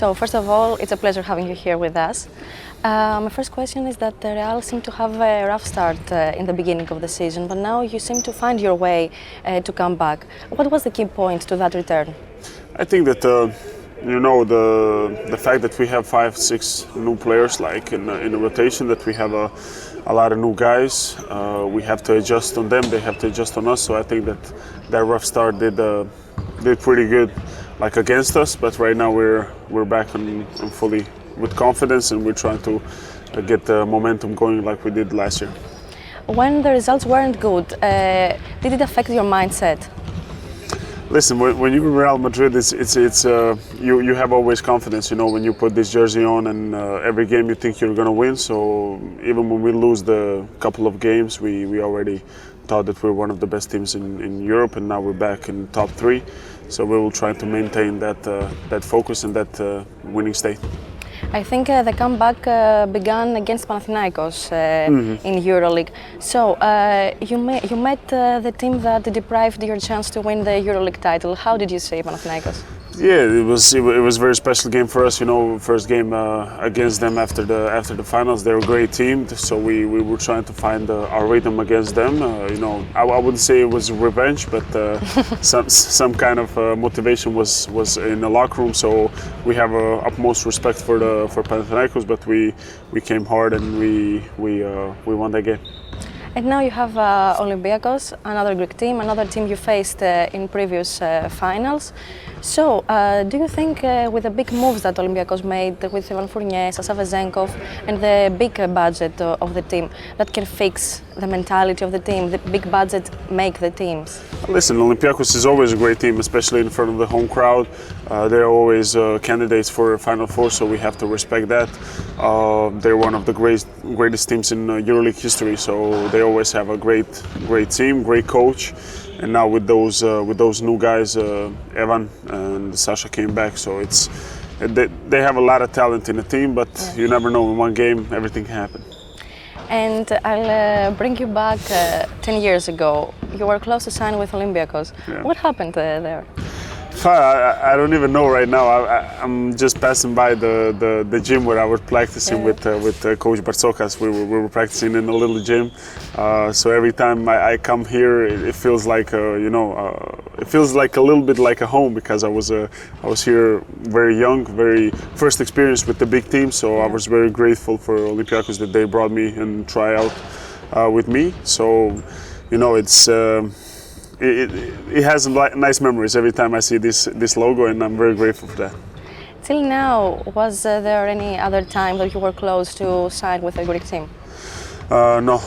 So first of all, it's a pleasure having you here with us. My first question is that the Real seemed to have a rough start in the beginning of the season, but now you seem to find your way to come back. What was the key point to that return? I think that the fact that we have 5-6 new players like in the rotation, that we have a lot of new guys, we have to adjust on them, they have to adjust on us. So I think that rough start did pretty good, like against us. But right now we're back and fully with confidence, and we're trying to get the momentum going like we did last year. When the results weren't good, did it affect your mindset? Listen, when you're in Real Madrid, you have always confidence. You know, when you put this jersey on, and every game you think you're gonna win. So even when we lose the couple of games, we already thought that we're one of the best teams in Europe, and now we're back in top 3. So we will try to maintain that focus and that winning state. I think the comeback began against Panathinαϊκos in EuroLeague. So you met the team that deprived your chance to win the EuroLeague title. How did you see Panathinαϊκos? Yeah, it was a very special game for us. You know, first game against them after the finals. They're a great team, so we were trying to find our rhythm against them. You know, I wouldn't say it was revenge, but some kind of motivation was in the locker room. So we have utmost respect for Panathinαϊκos, but we came hard and we won that game. And now you have Olympiacos, another Greek team, another team you faced in previous finals. So, do you think with the big moves that Olympiacos made with Ivan Fournier, Sasa Vezenkov, and the big budget of the team, that can fix the mentality of the team? The big budget make the teams. Listen, Olympiacos is always a great team, especially in front of the home crowd. They're always candidates for Final Four, so we have to respect that. They're one of the greatest teams in EuroLeague history, so they always have a great team, great coach. And now with those new guys, Evan and Sasha came back, so they have a lot of talent in the team, but you never know, in one game everything can happen. And I'll bring you back 10 years ago. You were close to sign with Olympiacos. Yeah. What happened there? I don't even know right now. I'm just passing by the gym where I was practicing with Coach Bartzokas. We were practicing in a little gym. So every time I come here, it feels like it feels like a little bit like a home, because I was here very young, very first experience with the big team. So I was very grateful for Olympiacos that they brought me and try out with me. So you know, it has nice memories every time I see this logo, and I'm very grateful for that. Till now, was there any other time that you were close to sign with a Greek team? No.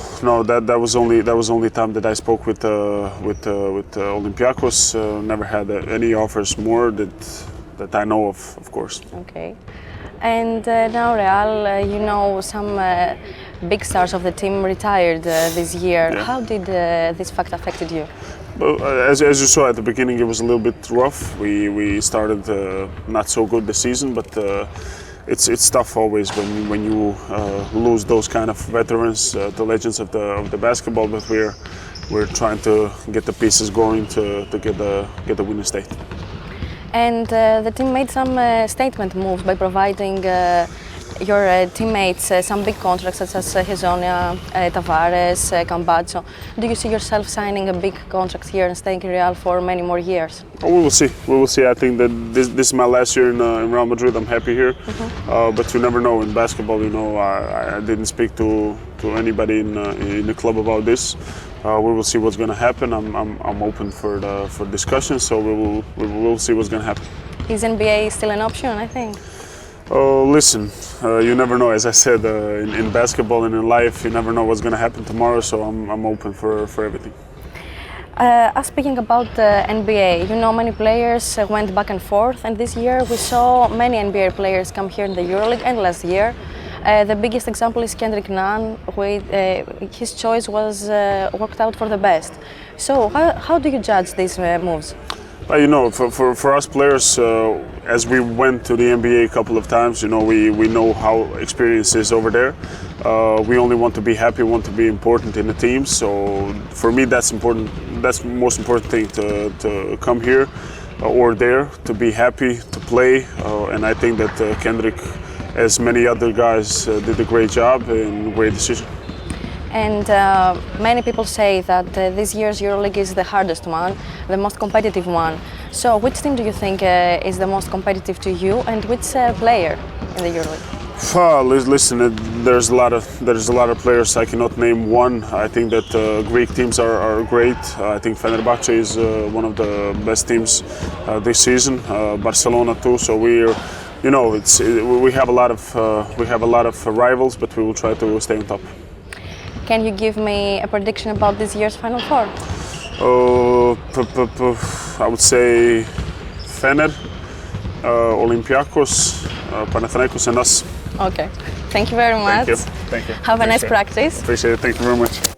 That was only time that I spoke with Olympiacos. Never had any offers more that I know of course. Okay. And now Real, you know, some big stars of the team retired this year. Yeah. How did this fact affected you? Well, as you saw at the beginning, it was a little bit rough. We started not so good the season, but it's tough always when you lose those kind of veterans, the legends of the basketball. But we're trying to get the pieces going to get the winning state. And the team made some statement moves by providing your teammates some big contracts such as Hezonia, Tavares, Campazzo. Do you see yourself signing a big contract here and staying in Real for many more years? Oh, we will see. We will see. I think that this is my last year in Real Madrid. I'm happy here, but you never know in basketball. You know, I didn't speak to anybody in the club about this. We will see what's going to happen. I'm open for discussion, so we will see what's going to happen. Is NBA still an option, I think? Oh, listen, you never know. As I said, in basketball and in life, you never know what's going to happen tomorrow, so I'm open for everything. Speaking about NBA, you know, many players went back and forth, and this year we saw many NBA players come here in the EuroLeague, and last year. The biggest example is Kendrick Nunn, his choice was worked out for the best. So how do you judge these moves? You know, for us players, as we went to the NBA a couple of times, you know, we know how experience is over there. We only want to be happy, want to be important in the team. So for me, that's important. That's the most important thing to come here. or there to be happy to play, and I think that Kendrick, as many other guys, did a great job and great decision. And many people say that this year's EuroLeague is the hardest one, the most competitive one. So which team do you think is the most competitive to you, and which player in the EuroLeague? Listen, there's a lot of players. I cannot name one. I think that Greek teams are great. I think Fenerbahce is one of the best teams this season. Barcelona too. So we're, you know, we have a lot of rivals, but we will try to stay on top. Can you give me a prediction about this year's Final Four? I would say Fener, Olympiacos, Panathenαϊκos and us. Okay. Thank you very much. Thank you. Have a nice practice. Appreciate it. Thank you very much.